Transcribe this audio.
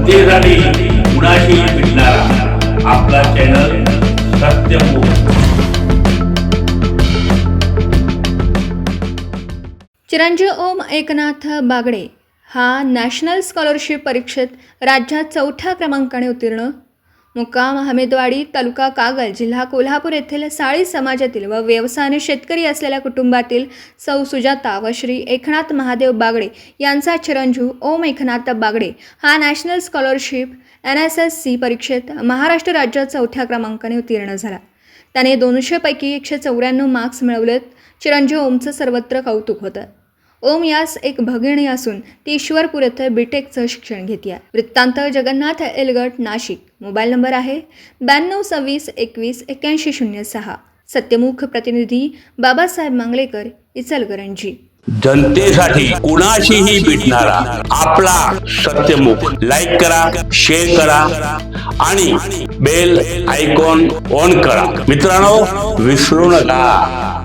जनतेसाठी कुणाशी भेटणारा आपला चॅनल सत्यमुख। चिरंजीव ओम एकनाथ बागडे हा नॅशनल स्कॉलरशिप परीक्षेत राज्यात 4थ्या क्रमांकाने उत्तीर्ण। मुक्काम हमीदवाडी, तालुका कागल, जिल्हा कोल्हापूर येथील साळी समाजातील व व्यवसायाने शेतकरी असलेल्या कुटुंबातील सौ सुजाता व श्री एकनाथ महादेव बागडे यांचा चिरंजीव ओम एकनाथ बागडे हा नॅशनल स्कॉलरशिप NSSC परीक्षेत महाराष्ट्र राज्यात 4थ्या क्रमांकाने उत्तीर्ण झाला। त्याने 200 पैकी 194 मार्क्स मिळवलेत। चिरंजीव ओमचं सर्वत्र कौतुक होतं। ओम यास एक भगिनी असून ती ईश्वरपूर येथे बीटेकचं शिक्षण घेते। वृत्तांत जगन्नाथ एलगट, नाशिक। मोबाईल नंबर आहे 92 26 21 81 06। सत्यमुख प्रतिनिधी बाबासाहेब मांगलेकर, इचलकरंजी। जनतेसाठी कुणाशीही भेटणारा आपला सत्यमुख। लाईक करा, शेअर करा आणि बेल आयकॉन ऑन करा। मित्रांनो, विसरू नका।